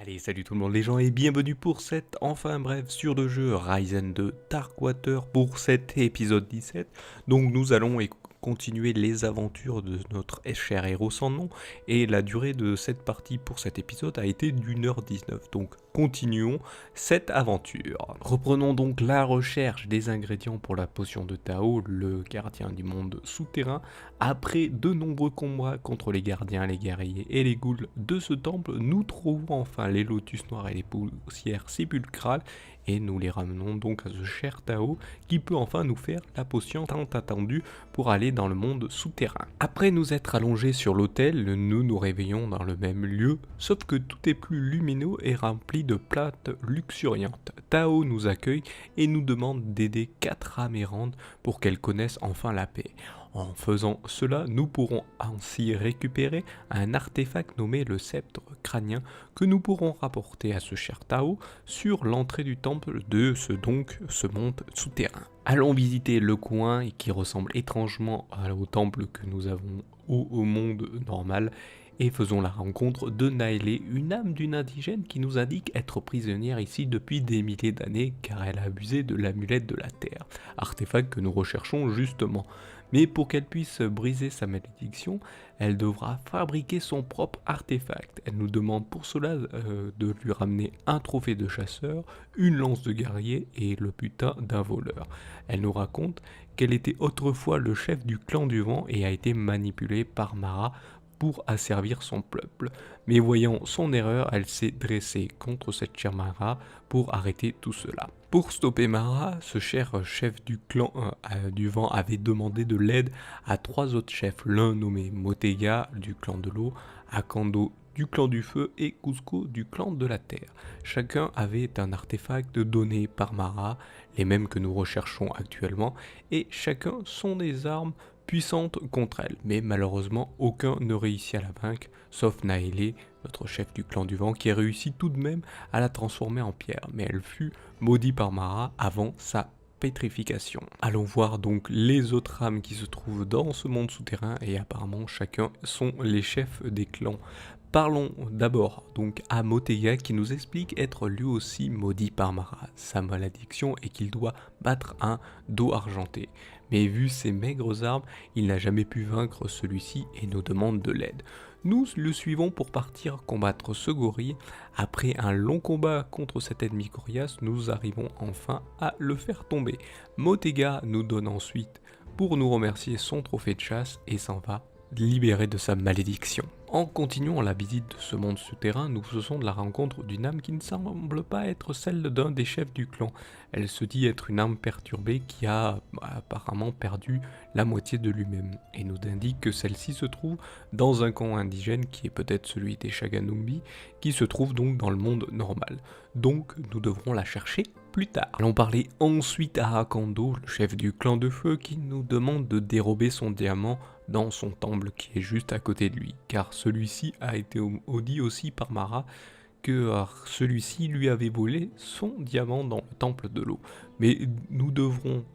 Allez, salut tout le monde les gens et bienvenue pour cette enfin bref sur le jeu Ryzen 2 Darkwater pour cet épisode 17. Donc nous allons continuer les aventures de notre cher héros sans nom et la durée de cette partie pour cet épisode a été d'1h19. Donc continuons cette aventure. Reprenons donc la recherche des ingrédients pour la potion de Tao, le gardien du monde souterrain. Après de nombreux combats contre les gardiens, les guerriers et les ghouls de ce temple, nous trouvons enfin les lotus noirs et les poussières sépulcrales et nous les ramenons donc à ce cher Tao qui peut enfin nous faire la potion tant attendue pour aller dans le monde souterrain. Après nous être allongés sur l'autel, nous nous réveillons dans le même lieu, sauf que tout est plus lumineux et rempli de plantes luxuriantes. Tao nous accueille et nous demande d'aider 4 amérandes pour qu'elles connaissent enfin la paix. En faisant cela, nous pourrons ainsi récupérer un artefact nommé le sceptre crânien que nous pourrons rapporter à ce cher Tao sur l'entrée du temple de ce monde souterrain. Allons visiter le coin qui ressemble étrangement au temple que nous avons au monde normal et faisons la rencontre de Naélé, une âme d'une indigène qui nous indique être prisonnière ici depuis des milliers d'années car elle a abusé de l'amulette de la terre, artefact que nous recherchons justement. Mais pour qu'elle puisse briser sa malédiction, elle devra fabriquer son propre artefact. Elle nous demande pour cela de lui ramener un trophée de chasseur, une lance de guerrier et le butin d'un voleur. Elle nous raconte qu'elle était autrefois le chef du clan du vent et a été manipulée par Mara pour asservir son peuple. Mais voyant son erreur, elle s'est dressée contre cette chère Mara pour arrêter tout cela. Pour stopper Mara, ce cher chef du clan du vent avait demandé de l'aide à 3 autres chefs, l'un nommé Motega du clan de l'eau, Akando du clan du feu et Cusco du clan de la terre. Chacun avait un artefact donné par Mara, les mêmes que nous recherchons actuellement, et chacun sont des armes puissante contre elle, mais malheureusement aucun ne réussit à la vaincre, sauf Naélé, notre chef du clan du vent, qui a réussi tout de même à la transformer en pierre, mais elle fut maudite par Mara avant sa pétrification. Allons voir donc les autres âmes qui se trouvent dans ce monde souterrain, et apparemment chacun sont les chefs des clans. Parlons d'abord donc à Motega qui nous explique être lui aussi maudit par Mara. Sa malédiction est qu'il doit battre un dos argenté. Mais vu ses maigres armes, il n'a jamais pu vaincre celui-ci et nous demande de l'aide. Nous le suivons pour partir combattre ce gorille. Après un long combat contre cet ennemi coriace, nous arrivons enfin à le faire tomber. Motega nous donne ensuite pour nous remercier son trophée de chasse et s'en va libéré de sa malédiction. En continuant la visite de ce monde souterrain, nous faisons de la rencontre d'une âme qui ne semble pas être celle d'un des chefs du clan. Elle se dit être une âme perturbée qui a apparemment perdu la moitié de lui-même et nous indique que celle-ci se trouve dans un camp indigène qui est peut-être celui des Shaganumbi, qui se trouve donc dans le monde normal. Donc nous devrons la chercher plus tard. Allons parler ensuite à Akando, le chef du clan de feu, qui nous demande de dérober son diamant dans son temple qui est juste à côté de lui, car celui-ci a été maudit aussi par Mara, que celui-ci lui avait volé son diamant dans le temple de l'eau. Mais nous devrons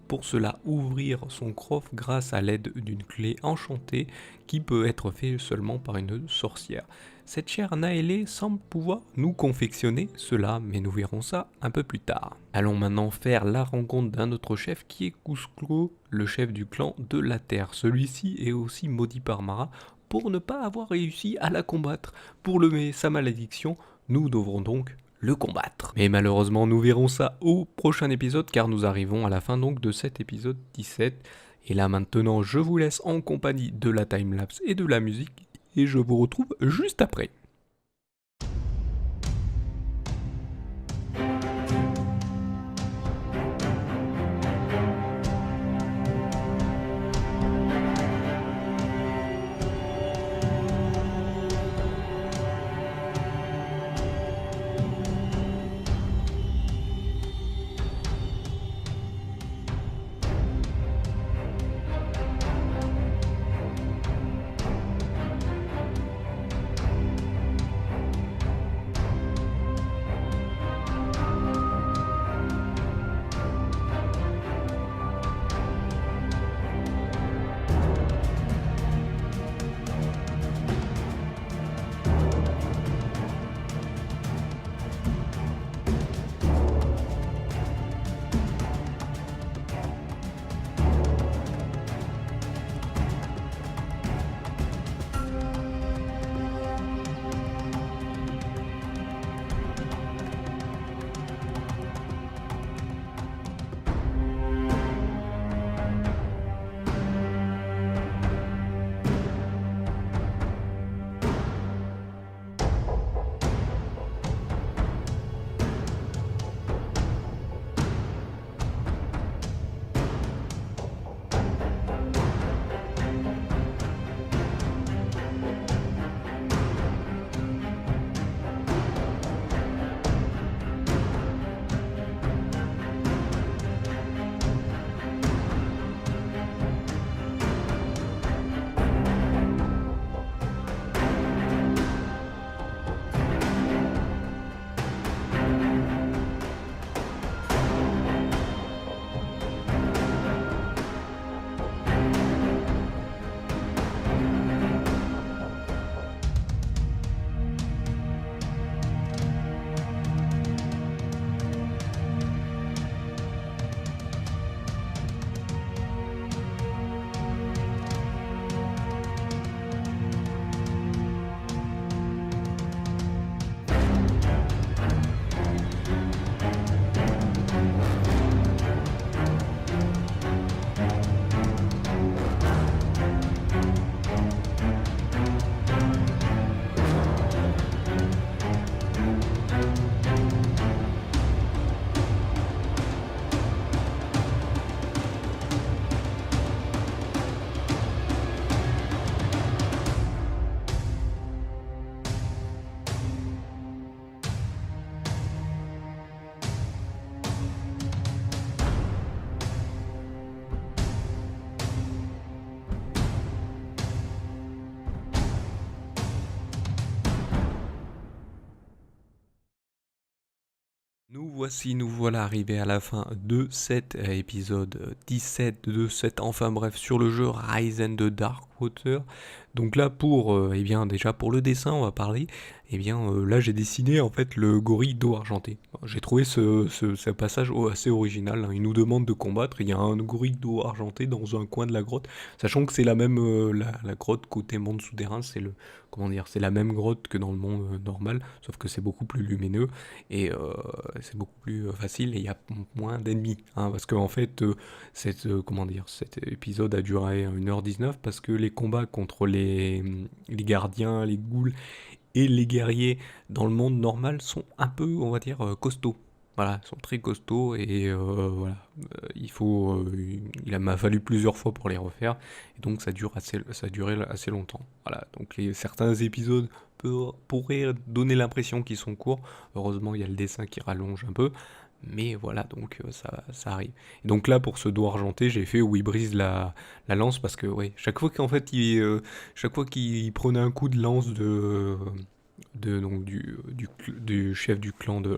pour cela ouvrir son coffre grâce à l'aide d'une clé enchantée qui peut être faite seulement par une sorcière. Cette chère Naélé semble pouvoir nous confectionner cela, mais nous verrons ça un peu plus tard. Allons maintenant faire la rencontre d'un autre chef qui est Cusco, le chef du clan de la terre. Celui-ci est aussi maudit par Mara pour ne pas avoir réussi à la combattre. Pour lever sa malédiction, nous devrons donc le combattre. Mais malheureusement, nous verrons ça au prochain épisode car nous arrivons à la fin donc de cet épisode 17. Et là maintenant, je vous laisse en compagnie de la timelapse et de la musique et je vous retrouve juste après. Nous voilà arrivés à la fin de cet épisode 17 de cet enfin bref sur le jeu Ryzen de Darkwater. Donc là eh bien déjà pour le dessin on va parler. Là j'ai dessiné en fait le gorille d'eau argenté. J'ai trouvé ce passage assez original, hein. Il nous demande de combattre, il y a un gorille d'eau argenté dans un coin de la grotte, sachant que c'est la même la grotte côté monde souterrain, c'est la même grotte que dans le monde normal, sauf que c'est beaucoup plus lumineux et c'est beaucoup plus facile et il y a moins d'ennemis, hein, parce qu'en fait cet épisode a duré 1h19 parce que les combats contre les gardiens, les ghouls et les guerriers dans le monde normal sont un peu, on va dire, costauds. Voilà, ils sont très costauds et voilà, il m'a fallu plusieurs fois pour les refaire et donc ça a duré assez longtemps. Voilà, donc certains épisodes pourraient donner l'impression qu'ils sont courts. Heureusement, il y a le dessin qui rallonge un peu, mais voilà, donc ça arrive. Et donc là, pour ce dos argenté, j'ai fait où il brise la lance parce que ouais, chaque fois qu'il prenait un coup de lance donc du chef du clan de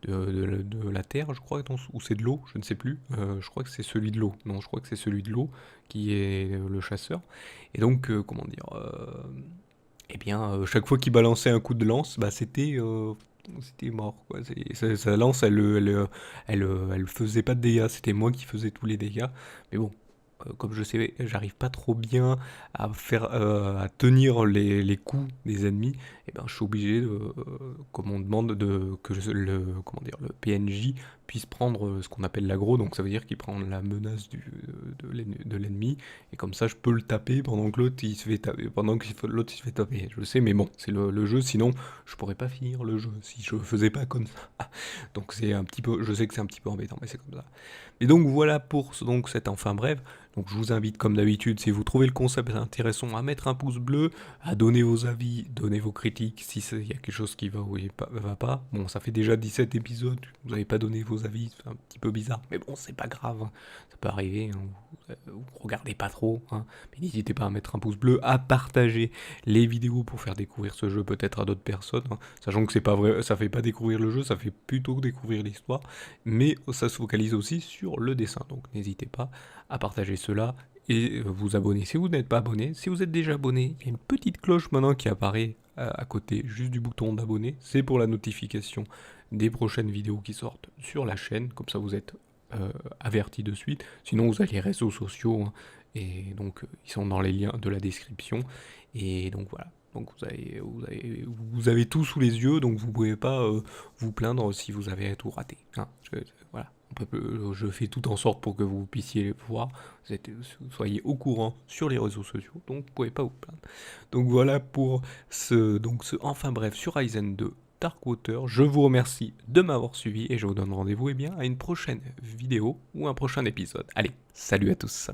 la terre, je crois, ou c'est de l'eau, je ne sais plus. Je crois que c'est celui de l'eau. Non, je crois que c'est celui de l'eau qui est le chasseur. Et donc, chaque fois qu'il balançait un coup de lance, bah c'était mort, quoi. Sa lance, elle faisait pas de dégâts. C'était moi qui faisais tous les dégâts. Mais bon, comme je sais, j'arrive pas trop bien à tenir les coups des ennemis. Et ben, je suis obligé comme on demande le PNJ puisse prendre ce qu'on appelle l'aggro. Donc ça veut dire qu'il prend la menace de l'ennemi. Et comme ça, je peux le taper pendant que l'autre il se fait taper, Je sais, mais bon, c'est le jeu. Sinon, je pourrais pas finir le jeu si je faisais pas comme ça. Donc c'est un petit peu, je sais que c'est un petit peu embêtant, mais c'est comme ça. Et donc voilà pour cet enfin bref. Donc je vous invite comme d'habitude, si vous trouvez le concept intéressant, à mettre un pouce bleu, à donner vos avis, donner vos critiques, si il y a quelque chose qui va ou va pas. Bon, ça fait déjà 17 épisodes, vous n'avez pas donné vos avis, c'est un petit peu bizarre, mais bon, c'est pas grave, hein. Ça peut arriver, hein. Vous regardez pas trop, hein. Mais n'hésitez pas à mettre un pouce bleu, à partager les vidéos pour faire découvrir ce jeu peut-être à d'autres personnes, hein. Sachant que c'est pas vrai, ça fait pas découvrir le jeu, ça fait plutôt découvrir l'histoire, mais ça se focalise aussi sur le dessin, donc n'hésitez pas à partager cela et vous abonner si vous n'êtes pas abonné. Si vous êtes déjà abonné, il y a une petite cloche maintenant qui apparaît à côté juste du bouton d'abonner. C'est pour la notification des prochaines vidéos qui sortent sur la chaîne. Comme ça, vous êtes averti de suite. Sinon, vous avez les réseaux sociaux, hein, et donc ils sont dans les liens de la description. Et donc voilà. Donc vous avez tout sous les yeux, donc vous pouvez pas vous plaindre si vous avez tout raté, hein. Voilà. Je fais tout en sorte pour que vous puissiez les voir, soyez au courant sur les réseaux sociaux, donc vous pouvez pas vous plaindre. Donc voilà pour ce enfin bref sur Ryzen 2 Darkwater. Je vous remercie de m'avoir suivi et je vous donne rendez-vous à une prochaine vidéo ou un prochain épisode. Allez, salut à tous.